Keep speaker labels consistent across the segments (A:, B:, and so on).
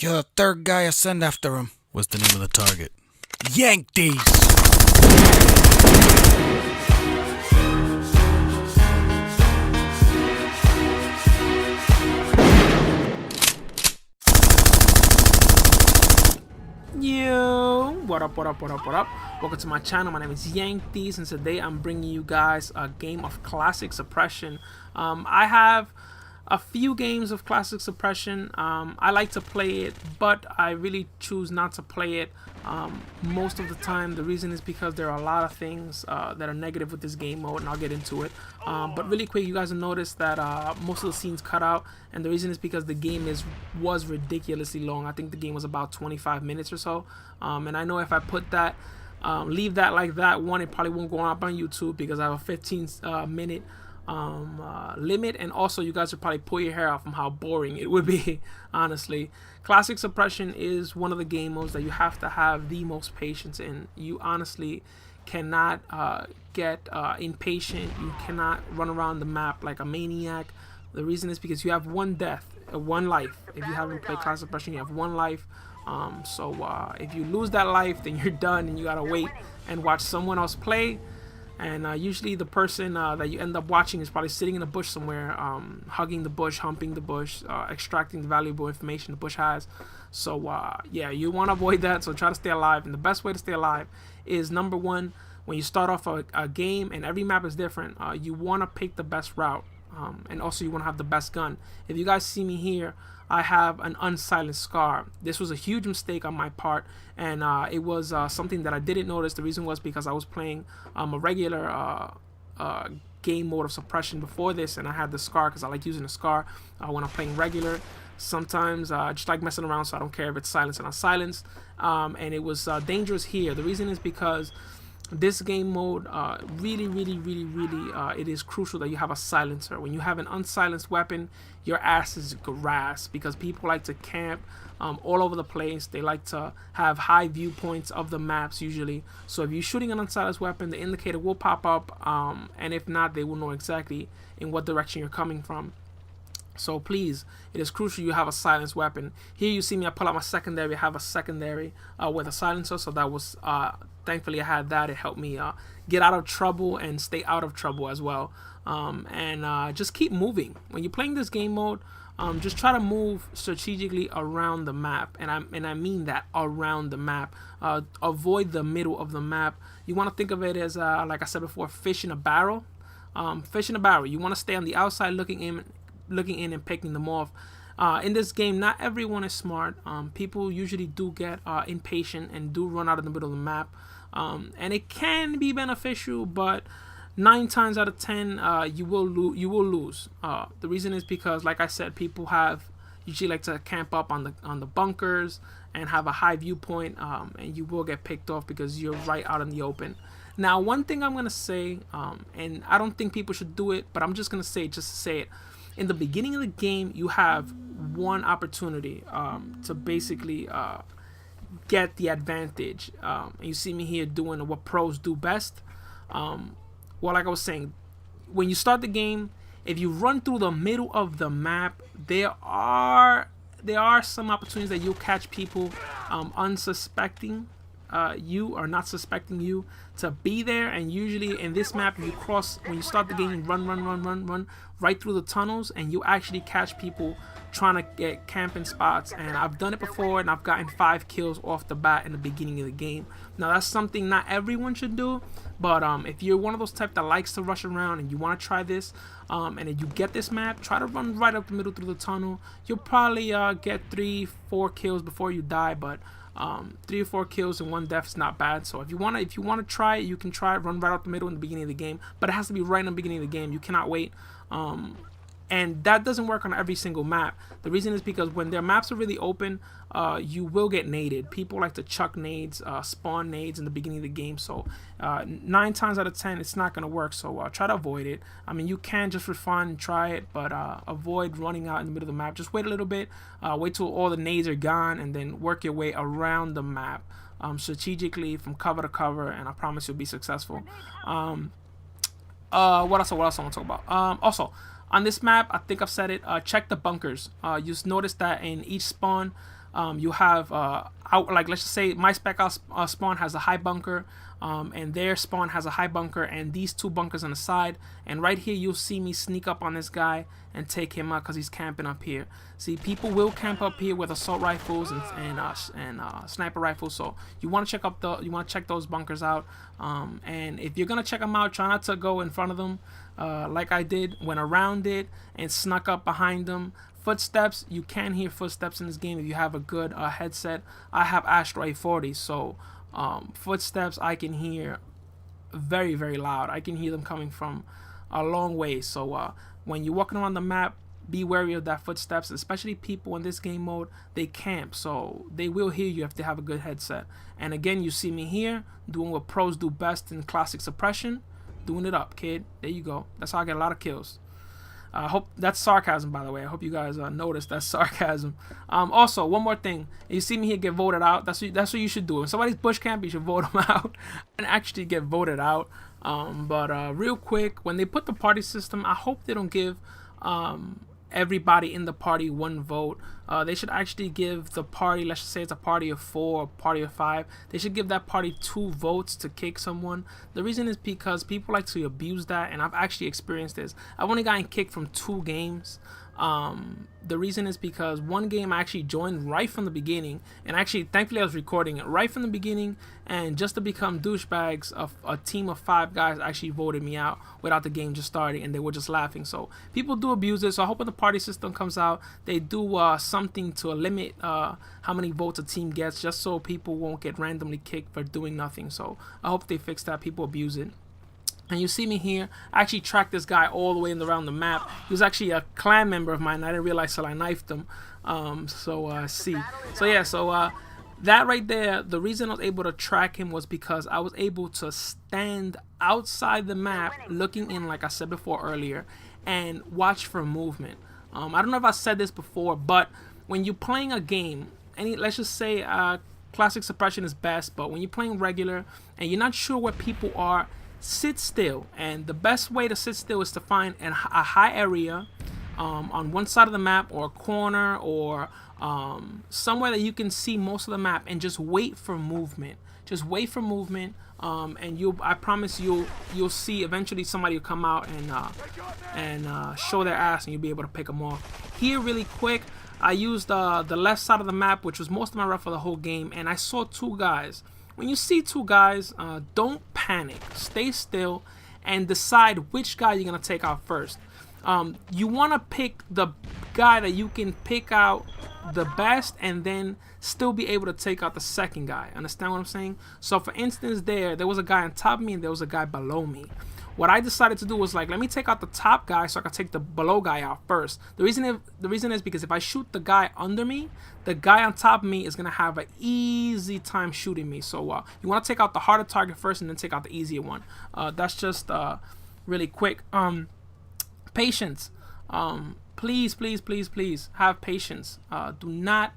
A: You're the third guy I send after him.
B: What's the name of the target?
A: Yank these!
C: Yo, what up? Welcome to my channel. My name is Yank These, and today I'm bringing you guys a game of classic Suppression. I have a few games of classic Suppression. I like to play it, but I really choose not to play it most of the time. The reason is because there are a lot of things that are negative with this game mode, and I'll get into it. But really quick, you guys will notice that most of the scenes cut out, and the reason is because the game was ridiculously long. I think the game was about 25 minutes or so, and I know if I put that leave that like that, one, it probably won't go up on YouTube because I have a 15 minute limit, and also you guys would probably pull your hair out from how boring it would be. Honestly, classic Suppression is one of the game modes that you have to have the most patience in. You honestly cannot get impatient. You cannot run around the map like a maniac. The reason is because you have one death, one life. If you haven't played classic Suppression, you have one life. So if you lose that life, then you're done, and you gotta wait and watch someone else play. And usually the person that you end up watching is probably sitting in a bush somewhere, hugging the bush, humping the bush, extracting the valuable information the bush has. So yeah, you want to avoid that, so try to stay alive. And the best way to stay alive is, number one, when you start off a game, and every map is different, you want to pick the best route. And also you want to have the best gun. If you guys see me here, I have an unsilenced scar. This was a huge mistake on my part, and it was something that I didn't notice. The reason was because I was playing a regular game mode of Suppression before this, and I had the scar because I like using the scar when I'm playing regular. Sometimes I just like messing around, so I don't care if it's silenced or not silenced. And it was dangerous here. The reason is because this game mode really it is crucial that you have a silencer. When you have an unsilenced weapon, your ass is grass, because people like to camp all over the place. They like to have high viewpoints of the maps usually. So if you're shooting an unsilenced weapon, the indicator will pop up, and if not, they will know exactly in what direction you're coming from. So please, it is crucial you have a silenced weapon. Here you see me, I pull out my secondary. I have a secondary with a silencer, so that was thankfully I had that. It helped me get out of trouble and stay out of trouble as well. And just keep moving when you're playing this game mode. Just try to move strategically around the map, and I mean that, around the map. Avoid the middle of the map. You want to think of it as like I said before, fish in a barrel. Fish in a barrel. You want to stay on the outside looking in and picking them off. In this game, not everyone is smart. People usually do get impatient and do run out of the middle of the map, and it can be beneficial, but 9 times out of 10 you will lose. The reason is because, like I said, people usually like to camp up on the bunkers and have a high viewpoint, and you will get picked off because you're right out in the open. Now, one thing I'm gonna say, and I don't think people should do it, but I'm just gonna say it just to say it. In the beginning of the game, you have one opportunity to basically get the advantage. And you see me here doing what pros do best. Well, like I was saying, when you start the game, if you run through the middle of the map, there are some opportunities that you'll catch people unsuspecting you, or not suspecting you to be there. And usually in this map, you cross, when you start the game, you run right through the tunnels, and you actually catch people trying to get camping spots. And I've done it before, and I've gotten 5 kills off the bat in the beginning of the game. Now, that's something not everyone should do, but if you're one of those type that likes to rush around and you want to try this, and then you get this map, try to run right up the middle through the tunnel. You'll probably get 3-4 kills before you die, but 3 or 4 kills and 1 death is not bad. So if you want to try it, you can try it. Run right out the middle in the beginning of the game, but it has to be right in the beginning of the game. You cannot wait. And that doesn't work on every single map. The reason is because when their maps are really open, you will get naded. People like to chuck nades, spawn nades in the beginning of the game. So 9 times out of 10, it's not going to work. So try to avoid it. I mean, you can just for fun and try it, but avoid running out in the middle of the map. Just wait a little bit. Wait till all the nades are gone, and then work your way around the map strategically from cover to cover, and I promise you'll be successful. What else I want to talk about? Also, on this map, I think I've said it, check the bunkers. You notice that in each spawn, You have out, like, let's just say my spec out spawn has a high bunker, and their spawn has a high bunker, and these two bunkers on the side. And right here you'll see me sneak up on this guy and take him out because he's camping up here. See, people will camp up here with assault rifles and sniper rifles, so you want to check those bunkers out. And if you're gonna check them out, try not to go in front of them, like I did. Went around it and snuck up behind them. Footsteps, you can hear footsteps in this game if you have a good headset. I have Astro 40, so footsteps I can hear very, very loud. I can hear them coming from a long way. So when you're walking around the map, be wary of that footsteps, especially people in this game mode. They camp, so they will hear you if they have a good headset. And again, you see me here doing what pros do best in classic suppression, doing it up, kid. There you go. That's how I get a lot of kills. I hope that's sarcasm, by the way. I hope you guys noticed that's sarcasm. Also, one more thing. You see me here get voted out. That's what you should do. When somebody's bush camp, you should vote them out and actually get voted out. But real quick, when they put the party system, I hope they don't give everybody in the party one vote. They should actually give the party, let's just say it's a party of 4 or party of 5, they should give that party 2 votes to kick someone. The reason is because people like to abuse that, and I've actually experienced this. I've only gotten kicked from 2 games. The reason is because one game I actually joined right from the beginning, and actually thankfully I was recording it right from the beginning, and just to become douchebags, a team of 5 guys actually voted me out without the game just starting, and they were just laughing. So people do abuse it. So I hope when the party system comes out, they do something to limit how many votes a team gets, just so people won't get randomly kicked for doing nothing. So I hope they fix that. People abuse it. And you see me here, I actually tracked this guy all the way around the map. He was actually a clan member of mine. I didn't realize till I knifed him. That right there, the reason I was able to track him was because I was able to stand outside the map, looking in, like I said before earlier, and watch for movement. I don't know if I said this before, but when you're playing a game, let's just say classic suppression is best, but when you're playing regular and you're not sure where people are, sit still. And the best way to sit still is to find a high area on one side of the map, or a corner, or somewhere that you can see most of the map, and just wait for movement. Just wait for movement, and I promise you'll see eventually somebody will come out and show their ass, and you'll be able to pick them off. Here, really quick, I used the left side of the map, which was most of my rep for the whole game, and I saw 2 guys. When you see 2 guys, don't panic. Stay still and decide which guy you're going to take out first. You want to pick the guy that you can pick out the best, and then still be able to take out the second guy. Understand what I'm saying? So for instance, there was a guy on top of me and there was a guy below me. What I decided to do was, like, let me take out the top guy so I can take the below guy out first. The reason is because if I shoot the guy under me, the guy on top of me is gonna have an easy time shooting me. So you want to take out the harder target first, and then take out the easier one. That's just really quick. Patience. Please have patience. Do not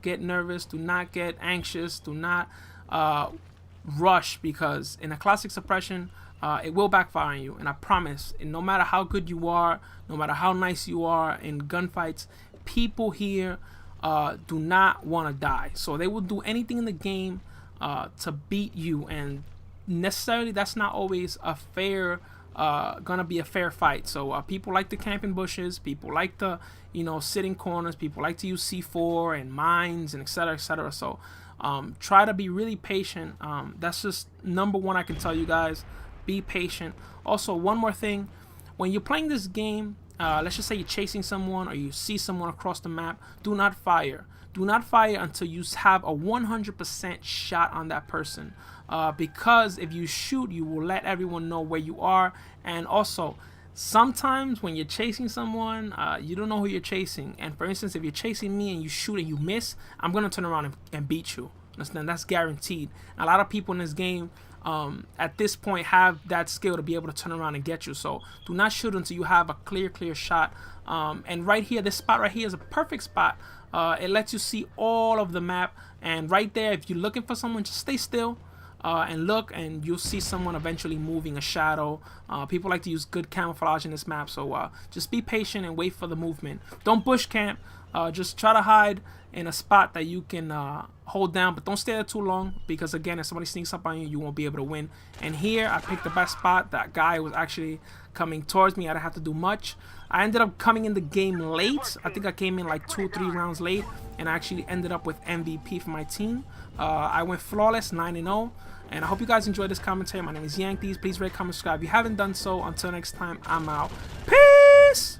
C: get nervous. Do not get anxious. Do not rush, because in a classic suppression, it will backfire on you. And I promise, and no matter how good you are, no matter how nice you are in gunfights, people here do not want to die. So they will do anything in the game to beat you, and necessarily that's not always a fair gonna be a fair fight. So people like to camp in bushes, people like to sit in corners, people like to use C4 and mines, and etc, etc. So try to be really patient. That's just number one I can tell you guys. Be patient. Also, one more thing, when you're playing this game, let's just say you're chasing someone or you see someone across the map, do not fire. Do not fire until you have a 100% shot on that person, because if you shoot, you will let everyone know where you are. And also, sometimes when you're chasing someone, you don't know who you're chasing. And for instance, if you're chasing me and you shoot and you miss, I'm gonna turn around and beat you. Understand? That's guaranteed. A lot of people in this game at this point have that skill to be able to turn around and get you. So do not shoot until you have a clear shot. And right here, this spot right here is a perfect spot. It lets you see all of the map, and right there, if you're looking for someone, just stay still and look, and you'll see someone eventually moving, a shadow. People like to use good camouflage in this map, so just be patient and wait for the movement. Don't bush camp. Just try to hide in a spot that you can hold down, but don't stay there too long, because again, if somebody sneaks up on you, you won't be able to win. And here I picked the best spot. That guy was actually coming towards me. I didn't have to do much. I ended up coming in the game late. I think I came in like 2 or 3 rounds late, and I actually ended up with MVP for my team. I went flawless, 9-0. And I hope you guys enjoyed this commentary. My name is Yanktees. Please rate, comment, subscribe if you haven't done so. Until next time, I'm out. Peace!